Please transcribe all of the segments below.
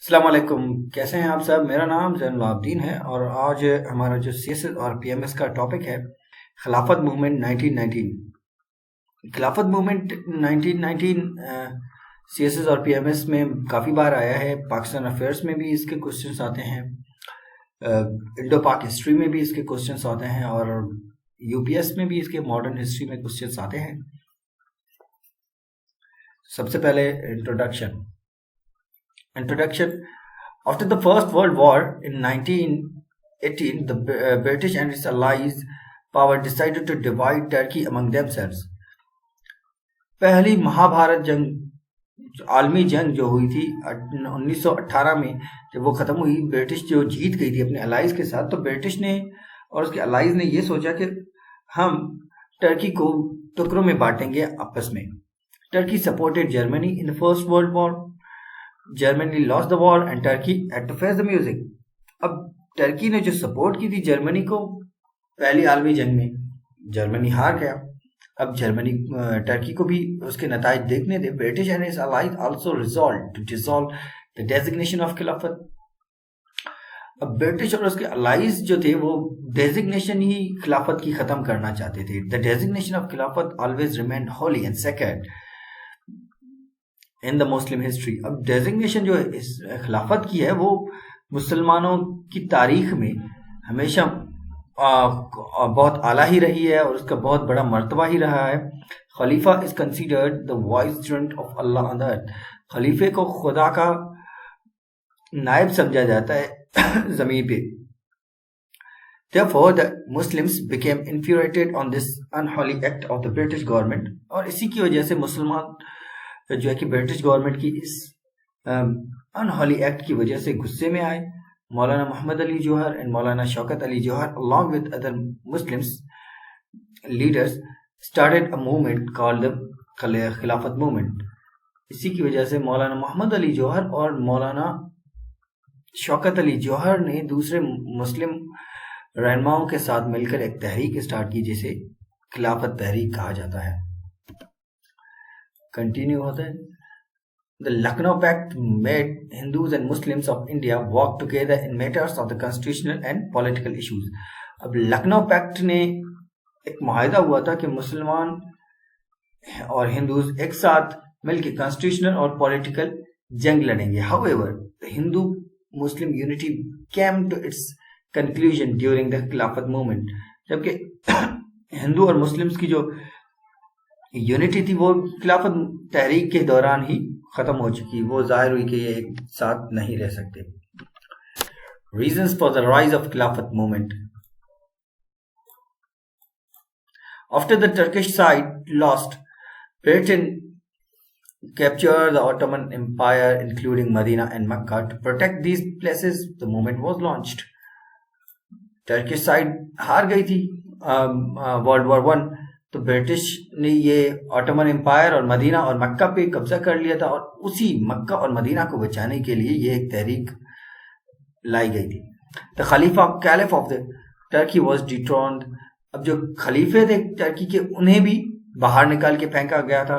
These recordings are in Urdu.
السلام علیکم، کیسے ہیں آپ سب؟ میرا نام زین العابدین ہے اور آج ہمارا جو سی ایس ایس اور پی ایم ایس کا ٹاپک ہے خلافت موومنٹ 1919۔ خلافت موومنٹ 1919 سی ایس ایس اور پی ایم ایس میں کافی بار آیا ہے۔ پاکستان افیئرس میں بھی اس کے کوسچنس آتے ہیں، انڈو پاک ہسٹری میں بھی اس کے کوسچنس آتے ہیں، اور یو پی ایس میں بھی اس کے ماڈرن ہسٹری میں کوسچنس آتے ہیں۔ سب سے پہلے introduction. After the First World War in 1918, the British and its allies power decided to divide Turkey among themselves. پہلی مہابھارت جنگ، عالمی جنگ جو ہوئی تھی 1918 میں، جب وہ ختم ہوئی، برٹش جو جیت گئی تھی اپنے الائز کے ساتھ، تو برٹش نے اور اس کے الائز نے یہ سوچا کہ ہم ٹرکی کو ٹکڑوں میں بانٹیں گے آپس میں۔ Turkey supported Germany in the First World War. Germany lost the war and Turkey had to face the music. اب ٹرکی نے جو سپورٹ کی تھی جرمنی کو پہلی عالمی جنگ میں، جرمنی ہار گیا۔ اب ٹرکی کو بھی اس کے نتائج دیکھنے تھے۔ British and its allies also resolved to dissolve the designation of خلافت۔ اب برٹش اور اس کے allies جو تھے وہ ڈیزگنیشن ہی خلافت کی ختم کرنا چاہتے تھے۔ The designation of خلافت always remained holy and sacred in the Muslim history. اب ڈیزگنیشن جو خلافت کی ہے وہ مسلمانوں کی تاریخ میں ہمیشہ بہت اعلیٰ ہی رہی ہے اور اس کا بہت بڑا مرتبہ ہی رہا ہے۔ خلیفہ is considered the vicegerent of Allah on earth. خلیفے کو خدا کا نائب سمجھا جاتا ہے زمین پہ۔ Therefore, the Muslims became infuriated on this unholy act of the British government. اور اسی کی وجہ سے مسلمان جو ہے کہ برٹش گورنمنٹ کی اس انہولی ایکٹ کی وجہ سے غصے میں آئے۔ مولانا محمد Ali Jauhar and Maulana Shaukat Ali Jauhar along with other Muslims leaders started a movement called the خلافت movement. اسی کی وجہ سے مولانا محمد علی جوہر اور مولانا شوکت علی جوہر نے دوسرے مسلم رہنماؤں کے ساتھ مل کر ایک تحریک اسٹارٹ کی جسے خلافت تحریک کہا جاتا ہے۔ کنٹینیو ہوتا ہے۔ The Lucknow Pact made Hindus and Muslims of India work together in matters of the constitutional and political issues. اب لکھنؤ پیکٹ نے ایک معاہدہ ہوا تھا کہ مسلمان اور ہندوز ایک ساتھ مل کے کانسٹیٹیوشنل اور پولیٹیکل جنگ لڑیں گے۔ However, the Hindu-Muslim unity came to its conclusion during the خلافت movement. جبکہ ہندو اور مسلمز کی جو یونٹی تھی وہ خلافت تحریک کے دوران ہی ختم ہو چکی، وہ ظاہر ہوئی کہ یہ ایک ساتھ نہیں رہ سکتے۔ Reasons for the rise of Khilafat movement. After the Turkish side lost, Britain captured the Ottoman Empire including Medina and Mecca. To protect these places, the movement was launched. Turkish side ہار گئی تھی World War I، تو برٹش نے یہ آٹومن امپائر اور مدینہ اور مکہ پہ قبضہ کر لیا تھا، اور اسی مکہ اور مدینہ کو بچانے کے لیے یہ ایک تحریک لائی گئی تھی۔ The Khalifa Caliph of the Turkey was dethroned. اب جو خلیفے تھے ٹرکی کے انہیں بھی باہر نکال کے پھینکا گیا تھا۔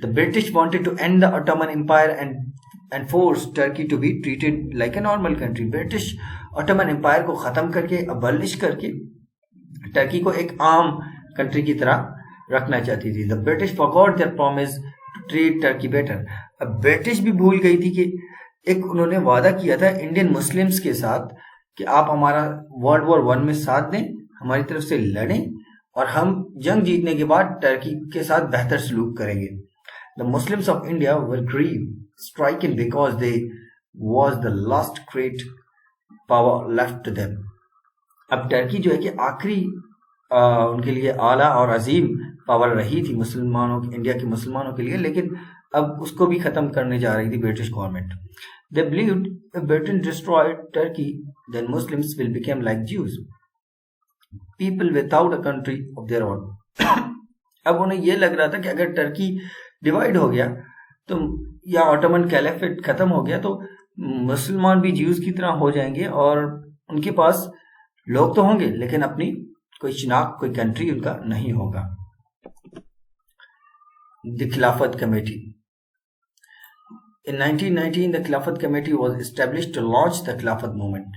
The British wanted to end the Ottoman Empire and force Turkey to be treated like a normal country. British Ottoman empire کو ختم کر کے ابلش کر کے ٹرکی کو ایک عام کنٹری کی طرح رکھنا چاہتی تھی۔ The British forgot their promise to treat Turkey better. اب برٹش بھی بھول گئی تھی کہ ایک انہوں نے وعدہ کیا تھا انڈین مسلمز کے ساتھ کہ آپ ہمارا World War I میں ساتھ دیں، ہماری طرف سے لڑیں، اور ہم جنگ جیتنے کے بعد ٹرکی کے ساتھ بہتر سلوک کریں گے۔ The Muslims of India were grieved, stricken because they was the last great power left to them. اب ٹرکی جو ہے کہ آخری ان کے لیے اعلیٰ اور عظیم پاور رہی تھی مسلمانوں، انڈیا کے مسلمانوں کے لیے، لیکن اب اس کو بھی ختم کرنے جا رہی تھی British government. They believed if Britain destroyed Turkey, then Muslims will become like Jews, people without a country of their own. اب انہیں یہ لگ رہا تھا کہ اگر ٹرکی ڈیوائڈ ہو گیا تو یا آٹومن کیلیفیٹ ختم ہو گیا تو مسلمان بھی جیوز کی طرح ہو جائیں گے، اور ان کے پاس لوگ تو ہوں گے لیکن اپنی کوئی شناخت، کوئی کنٹری ان کا نہیں ہوگا۔ دی خلافت committee In 1919, the Khilafat Committee was established to launch the Khilafat movement.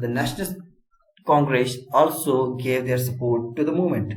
The National Congress also gave their support to the movement.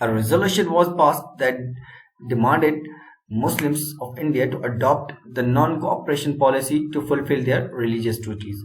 A resolution was passed that demanded Muslims of India to adopt the non-cooperation policy to fulfill their religious duties.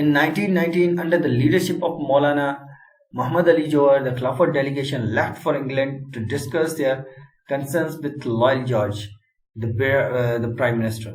In 1919, under the leadership of Maulana Muhammad Ali Johar, the Khilafat delegation left for England to discuss their concerns with Lloyd George, the Prime Minister.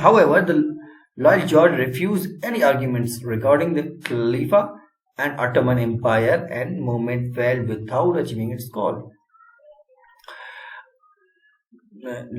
However, the Lloyd George refused any arguments regarding the Khalifa and Ottoman Empire, and movement failed without achieving its goal.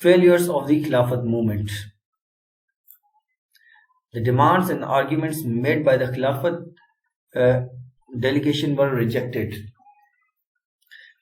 Failures of the Khilafat movement. The demands and arguments made by the Khilafat delegation were rejected.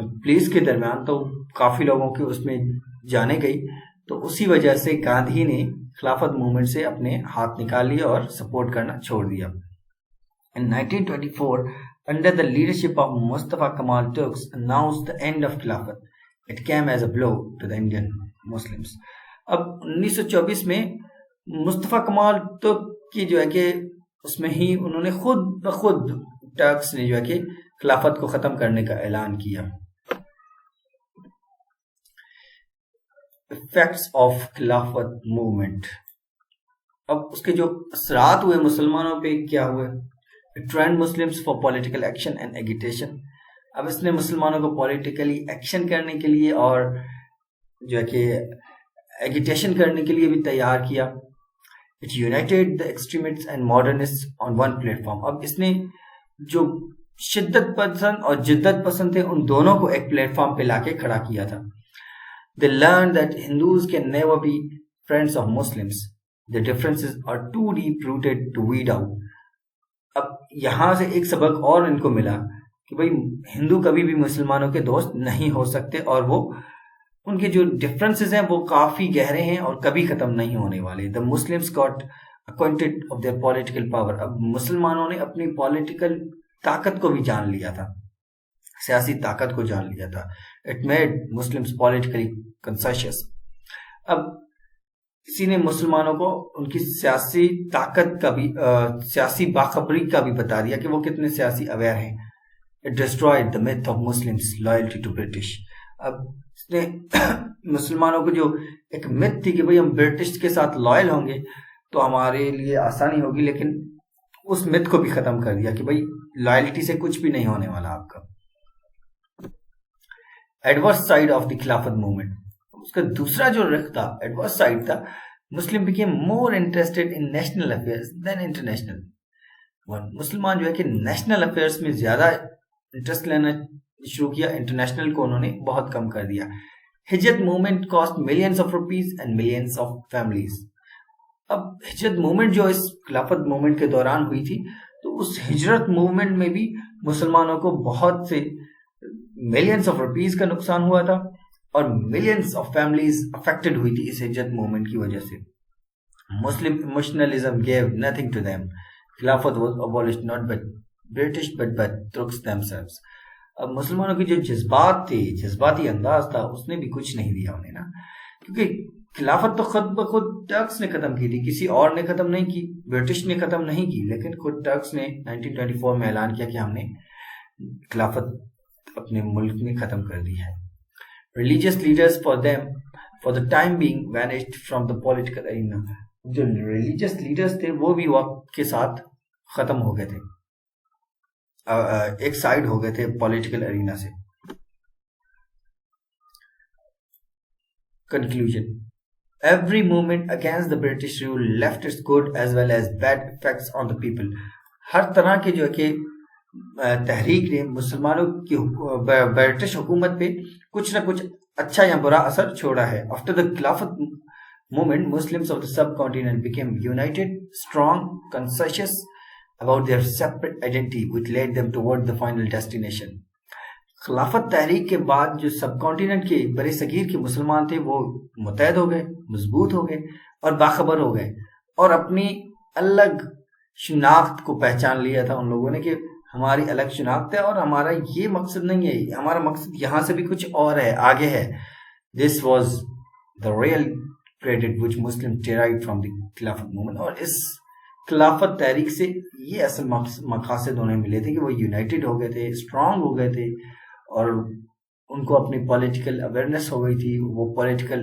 Police کے درمیان تو کافی لوگوں کی اس میں جانے گئی، تو اسی وجہ سے گاندھی نے خلافت موومنٹ سے اپنے ہاتھ نکال لیے اور سپورٹ کرنا چھوڑ دیا۔ In 1924, under the leadership of Mustafa Kemal Turks, announced the end of Khilafat. It came as a blow to the Indian Muslims. اب 1924 میں مصطفیٰ کمال ترک کی جو ہے کہ اس میں ہی انہوں نے خود بخود ٹرکس نے جو ہے کہ خلافت کو ختم کرنے کا اعلان کیا۔ Effects of خلافت موومنٹ، اب اس کے جو اثرات ہوئے مسلمانوں پہ کیا ہوئے۔ Trained Muslims for political action and agitation, اب اس نے مسلمانوں کو پولیٹیکلی ایکشن کرنے کے لیے اور جو ہے کہ ایگیٹیشن کرنے کے لیے بھی تیار کیا۔ It United the extremist and modernist on one plate form, اب اس نے جو شدت پسند اور جدت پسند تھے ان دونوں کو ایک پلیٹ فارم پہ لا کے کھڑا کیا تھا۔ They learned that Hindus can never be friends of Muslims. The differences are too deep rooted to weed out. اب یہاں سے ایک سبق اور ان کو ملا کہ بھئی ہندو کبھی بھی مسلمانوں کے دوست نہیں ہو سکتے، اور وہ ان کے جو ڈفرینسز ہیں وہ کافی گہرے ہیں اور کبھی ختم نہیں ہونے والے۔ The Muslims got acquainted of their political power. اب مسلمانوں نے اپنی پولیٹیکل طاقت کو بھی جان لیا تھا، سیاسی طاقت کو جان لیا تھا۔ It made Muslims politically conscious. اب کسی نے مسلمانوں کو ان کی سیاسی طاقت کا بھی سیاسی باخبری کا بھی بتا دیا کہ وہ کتنے سیاسی اویئر ہیں۔ It destroyed the myth of Muslims loyalty to British. اب اس نے مسلمانوں کو جو ایک مت تھی کہ بھئی ہم برٹش کے ساتھ لائل ہوں گے تو ہمارے لیے آسانی ہوگی، لیکن اس مت کو بھی ختم کر دیا کہ بھئی لائلٹی سے کچھ بھی نہیں ہونے والا آپ کا۔ ایڈورس سائڈ آف دی خلافت موومنٹ، اس کا دوسرا جو رخ تھا، ایڈورس سائڈ تھا، مسلم became more interested in national affairs than international. مسلمان جو ہے کہ نیشنل افیئرس میں زیادہ انٹرسٹ لینا شروع کیا، انٹرنیشنل کو انہوں نے بہت کم کر دیا۔ ہجرت movement cost millions of rupees and millions of families. اب ہجرت موومنٹ جو اس خلافت موومنٹ کے دوران ہوئی تھی، تو اس ہجرت موومنٹ میں بھی مسلمانوں کو بہت سے ملینز آف روپیز کا نقصان ہوا تھا، اور ملینز آف فیملیز افیکٹڈ ہوئی تھی اس ہجرت موومنٹ کی وجہ سے۔ مسلم ایموشنلزم گیو نتھنگ ٹو them. خلافت was abolished not by British but by Turks themselves. اب مسلمانوں کے جو جذبات تھے، جذباتی انداز تھا، اس نے بھی کچھ نہیں دیا انہیں نا، کیونکہ خلافت تو خود بخود ٹرکس نے ختم کی تھی، کسی اور نے ختم نہیں کی، برٹش نے ختم نہیں کی، لیکن خود ٹرکس نے 1924 میں اعلان کیا کہ ہم نے خلافت اپنے ملک میں ختم کر دی ہے۔ Religious leaders for the time being vanished from the political arena. جو ریلیجیس لیڈرز تھے وہ بھی وقت کے ساتھ ختم ہو گئے تھے، ایک سائڈ ہو گئے تھے پولیٹیکل ارینا سے۔ Conclusion. Every movement against the British rule left its good as well as bad effects on the people. ہر طرح کے جو ہے کہ تحریک نے مسلمانوں کی برٹش حکومت پہ کچھ نہ کچھ اچھا یا برا اثر چھوڑا ہے۔ After the Khilafat movement, Muslims of the subcontinent became united, strong, conscious about their separate identity, which led them toward the final destination. خلافت تحریک کے بعد جو سب کانٹیننٹ کے برِ صغیر کے مسلمان تھے وہ متحد ہو گئے، مضبوط ہو گئے اور باخبر ہو گئے، اور اپنی الگ شناخت کو پہچان لیا تھا ان لوگوں نے کہ ہماری الگ شناخت ہے اور ہمارا یہ مقصد نہیں ہے، ہمارا مقصد یہاں سے بھی کچھ اور ہے، آگے ہے۔ This was the real credit which Muslims derived from the Khilafat movement. اور اس خلافت تحریک سے یہ اصل مقاصد انہیں ملے تھے کہ وہ یونائٹڈ ہو گئے تھے، اسٹرانگ ہو گئے تھے، اور ان کو اپنی پولیٹیکل اویئرنیس ہو گئی تھی، وہ پولیٹیکل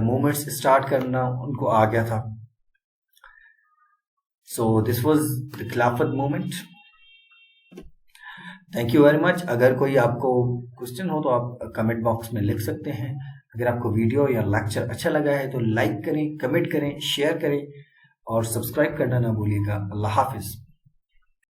موومنٹس اسٹارٹ کرنا ان کو آ گیا تھا۔ So this was the Khilafat movement. Thank you very much. اگر کوئی آپ کو کوشچن ہو تو آپ کمنٹ باکس میں لکھ سکتے ہیں۔ اگر آپ کو ویڈیو یا لیکچر اچھا لگا ہے تو لائک کریں، کمنٹ کریں، شیئر کریں اور سبسکرائب کرنا نہ بھولیے گا۔ اللہ حافظ۔